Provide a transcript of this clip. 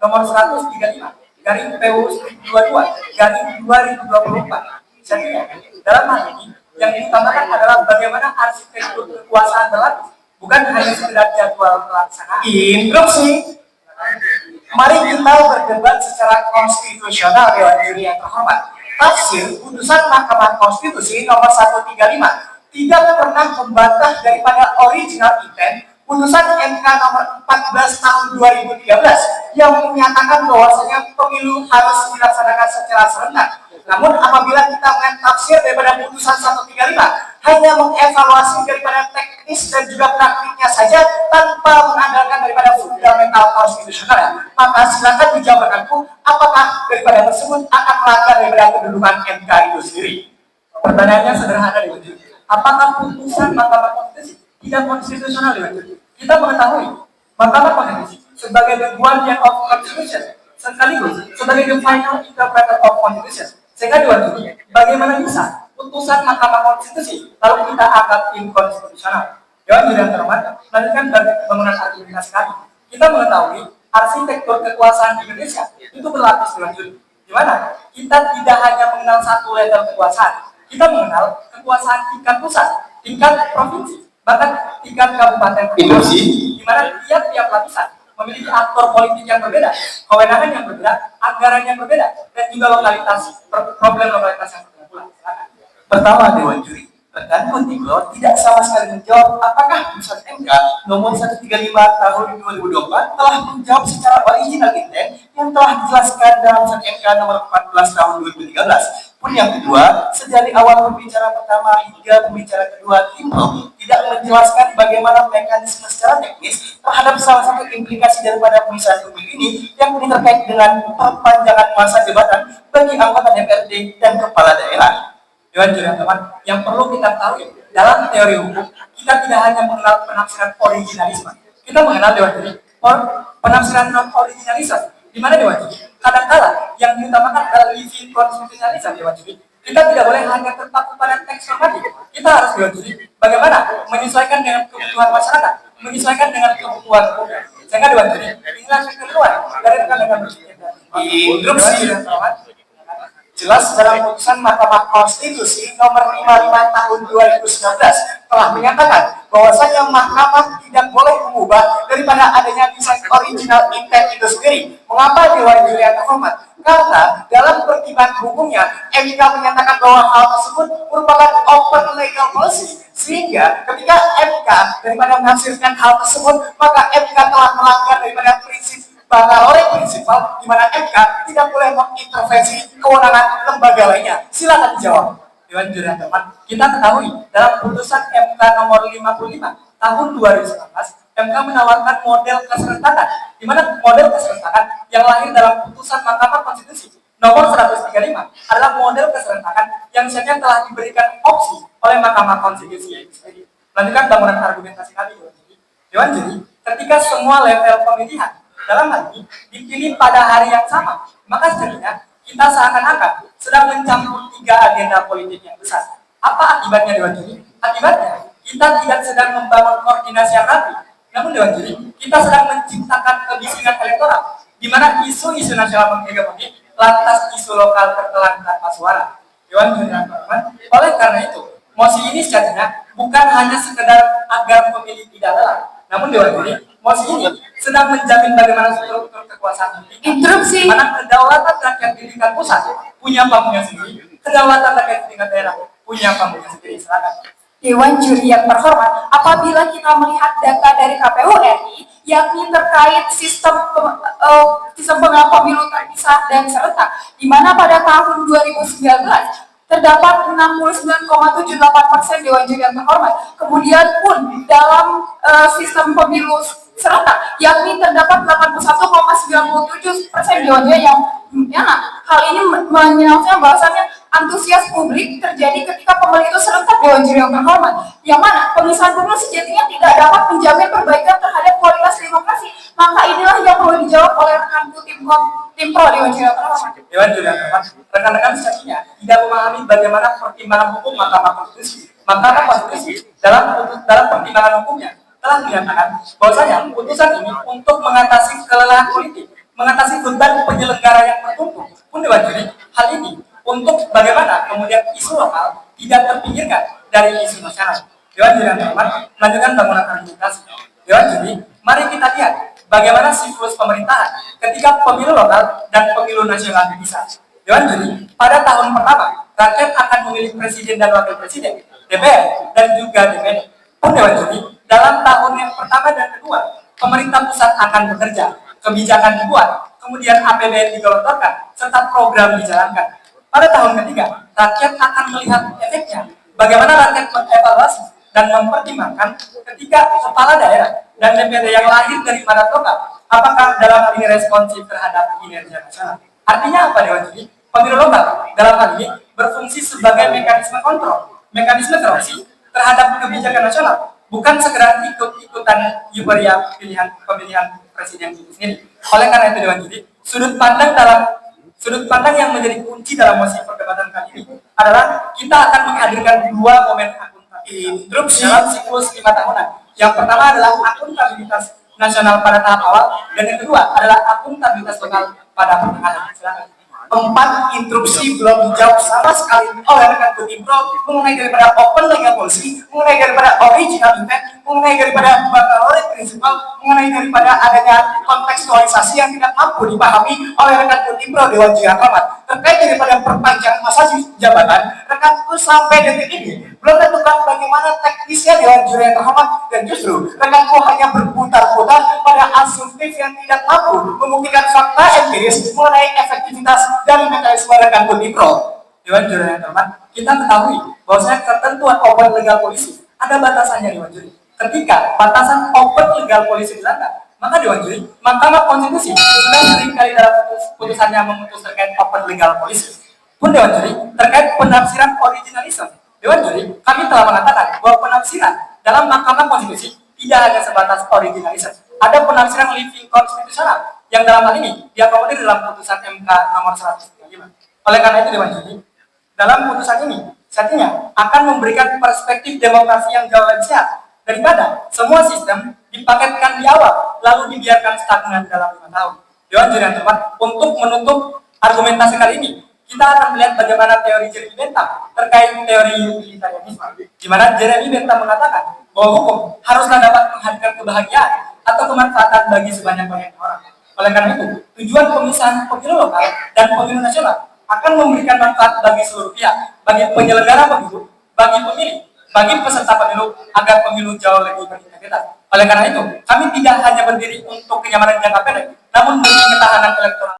nomor 135 garing PU 22 garing 2024. Jadi dalam hal ini yang diutamakan adalah bagaimana arsitektur kekuasaan berlapis, bukan hanya sekedar jadwal pelaksanaan. Instruksi. Mari kita berdebat secara konstitusional, Dewan Juri yang terhormat. Tafsir putusan Mahkamah Konstitusi nomor 135 tidak pernah membantah daripada original intent putusan MK nomor 14 tahun 2013 yang menyatakan bahwasanya pemilu harus dilaksanakan secara serentak. Namun apabila kita melihat tafsir daripada putusan 135 hanya mengevaluasi daripada teknis dan juga praktiknya saja tanpa mengandalkan daripada fundamental konstitusional, maka silakan dijawab rekanku, apakah daripada tersebut akan melanggar daripada kedudukan MK itu sendiri? Pertanyaannya sederhana, Dewan Juri. Apakah putusan Mahkamah Konstitusi tidak konstitusional, Dewan Juri? Kita mengetahui Mahkamah Konstitusi sebagai the guardian of constitution sekaligus sebagai the final interpreter of constitution. Sehingga Dewan Juri, bagaimana bisa putusan Mahkamah Konstitusi lalu kita anggap inkonstitusional? Dewan Juri yang terhormat, melanjutkan dari bangunan argumentasi kami, kita mengetahui arsitektur kekuasaan di Indonesia itu berlapis, Dewan Juri. Di mana kita tidak hanya mengenal satu level kekuasaan, kita mengenal kekuasaan tingkat pusat, tingkat provinsi, bahkan tingkat kabupaten, di mana tiap-tiap lapisan memiliki aktor politik yang berbeda, kewenangan yang berbeda, anggaran yang berbeda, dan juga lokalitas, problem lokalitas yang berbeda pula. Pertama, Dewan Juri, rekan Kontiko tidak sama sekali menjawab apakah putusan MK nomor 135 tahun 2024 telah menjawab secara original intent yang telah dijelaskan dalam putusan MK nomor 14 tahun 2013. Pun yang kedua, sejak awal pembicara pertama hingga pembicara kedua, Timro tidak menjelaskan bagaimana mekanisme secara teknis terhadap salah satu implikasi daripada pemisahan pemilu ini yang terkait dengan perpanjangan masa jabatan bagi anggota DPRD dan kepala daerah. Dewan Juri teman, yang perlu kita tahu dalam teori hukum, kita tidak hanya mengenal penafsiran originalisme, kita mengenal, Dewan Juri, penafsiran non originalisme. Di mana, Dewan Juri? Kadang-kala yang diutamakan adalah living constitutionalism, Dewan Juri. Kita tidak boleh hanya terpaku pada teks normatif. Kita harus, Dewan Juri, bagaimana menyesuaikan dengan kebutuhan masyarakat, menyesuaikan dengan kebutuhan hukum. Sehingga, Dewan Juri, inilah kekeluar dari rekan-rekan berpikir. Instruksi jelas dalam putusan Mahkamah Konstitusi nomor 55 tahun 2019 telah menyatakan bahwasanya Mahkamah tidak boleh mengubah daripada adanya desain original intent itu sendiri. Mengapa, Dewan Juri yang terhormat? Karena dalam pertimbangan hukumnya MK menyatakan bahwa hal tersebut merupakan open legal policy, sehingga ketika MK daripada menafsirkan hal tersebut, maka MK telah melanggar daripada prinsip Bakalore prinsipal, di mana MK tidak boleh mengintervensi kewenangan lembaga lainnya. Silakan dijawab, Dewan Juri yang teman. Kita ketahui dalam putusan MK nomor 55 tahun 2019, MK menawarkan model keserentakan, di mana model keserentakan yang lahir dalam putusan Mahkamah Konstitusi nomor 135 adalah model keserentakan yang sebenarnya telah diberikan opsi oleh Mahkamah Konstitusi. Lanjutkan bangunan argumentasi kami, Dewan Juri. Ketika semua level pemilihan dalam hal ini dipilih pada hari yang sama, maka sebenarnya kita seakan-akan sedang mencampur tiga agenda politik yang besar. Apa akibatnya, Dewan Juri? Akibatnya kita tidak sedang membangun koordinasi yang rapi, namun, Dewan Juri, kita sedang menciptakan kebisingan elektoral, di mana isu-isu nasional menghegemoni, lantas isu lokal tertelan tanpa suara. Dewan Juri yang terhormat, oleh karena itu, mosi ini sejatinya bukan hanya sekedar agar pemilih tidak lelah, namun, Dewan Juri, mosi ini sedang menjamin bagaimana struktur kekuasaan interupsi, mana kedaulatan rakyat di tingkat pusat punya pamungnya sendiri, kedaulatan rakyat di tingkat daerah punya pamungnya sendiri. Silakan. Dewan Juri yang terhormat, apabila kita melihat data dari KPU RI yakni terkait sistem pemilu terpisah dan serentak, di mana pada tahun 2019 terdapat 69,78% Dewan Juri yang terhormat. Kemudian pun dalam sistem pemilu serentak yakni terdapat 81,97% Dewan Juri yang hal ini menjelaskan bahwasannya antusias publik terjadi ketika pemilu itu serentak, Dewan Juri yang terhormat, yang mana pemisahan pemilu sejatinya tidak dapat menjamin perbaikan terhadap kualitas demokrasi. Maka inilah yang perlu dijawab oleh rekanku tim pro, Dewan Juri yang terhormat. Dewan Juri yang terhormat, rekan-rekan sejatinya tidak memahami bagaimana pertimbangan hukum Mahkamah Konstitusi. Mahkamah Konstitusi dalam pertimbangan hukumnya telah menyatakan bahwasanya putusan ini untuk mengatasi kelelahan politik, mengatasi beban penyelenggara yang bertumpuk pun Dewan Juri hal ini untuk bagaimana kemudian isu lokal tidak terpinggirkan dari isu nasional. Dewan Juri yang terhormat, melanjutkan bangunan argumentasi. Dewan Juri, mari kita lihat bagaimana siklus pemerintahan ketika pemilu lokal dan pemilu nasional bisa. Dewan Juri, pada tahun pertama, rakyat akan memilih presiden dan wakil presiden, DPR, dan juga DPD. Pun Dewan Juri, dalam tahun yang pertama dan kedua, pemerintah pusat akan bekerja, kebijakan dibuat, kemudian APBN digelontorkan, serta program dijalankan. Pada tahun ketiga, rakyat akan melihat efeknya, bagaimana rakyat mengevaluasi dan mempertimbangkan ketika kepala daerah dan DPD yang lahir dari mandat lokal, apakah dalam hal ini responsif terhadap kinerja nasional. Artinya apa Dewan Juri? Pemilu lokal dalam hal ini berfungsi sebagai mekanisme kontrol, mekanisme korupsi terhadap kebijakan nasional, bukan sekedar ikut-ikutan euforia pemilihan presiden itu sendiri. Oleh karena itu Dewan Juri, sudut pandang yang menjadi kunci dalam mosi perdebatan kali ini adalah kita akan menghadirkan dua momen interupsi dalam siklus 5 tahunan. Yang pertama adalah akuntabilitas nasional pada tahap awal, dan yang kedua adalah akuntabilitas lokal pada pertengahan. Silakan. 4 interupsi belum dijawab sama sekali oleh rekan Kutipro, mengenai daripada open legal policy, mengenai daripada original intent, mengenai daripada baccalaureate principle, mengenai daripada adanya kontekstualisasi yang tidak mampu dipahami oleh rekan Kutipro Dewan Juri yang terhormat. Terkait daripada perpanjangan masa jabatan, rekan itu sampai detik ini belum tentukan bagaimana teknisnya Dewan Juri yang terhormat, dan justru rekanku hanya berputar-putar pada asumtif yang tidak mampu membuktikan fakta empiris mengenai efektivitas dari mekanisme rekan Kutipro. Dewan Juri yang terhormat, kita ketahui bahwasanya ketentuan open legal policy ada batasannya Dewan Juri. Ketika batasan open legal policy dilanggar, maka Dewan Juri, Mahkamah Konstitusi sudah seringkali dalam putusannya memutus terkait open legal policy. Pun Dewan Juri, terkait penafsiran originalisme, Dewan Juri, kami telah mengatakan bahwa penafsiran dalam Mahkamah Konstitusi tidak hanya sebatas originalisme. Ada penafsiran living konstitusional yang dalam hal ini diakomodir dalam putusan MK nomor 135. Oleh karena itu Dewan Juri, dalam putusan ini satunya akan memberikan perspektif demokrasi yang jauh lebih sehat daripada semua sistem dipaketkan di awal lalu dibiarkan stagnan dalam 5 tahun. Dewan Juri yang terhormat, untuk menutup argumentasi kali ini, kita akan melihat bagaimana teori Jeremy Bentham terkait teori utilitarianisme, di mana Jeremy Bentham mengatakan bahwa hukum haruslah dapat menghadirkan kebahagiaan atau kemanfaatan bagi sebanyak-banyaknya orang. Oleh karena itu, tujuan pemisahan pemilu lokal dan pemilu nasional akan memberikan manfaat bagi seluruh pihak, bagi penyelenggara pemilu, bagi pemilih, bagi peserta pemilu, agar pemilu jauh lebih berintegritas. Oleh karena itu, kami tidak hanya berdiri untuk kenyamanan jangka pendek, namun demi ketahanan elektoral.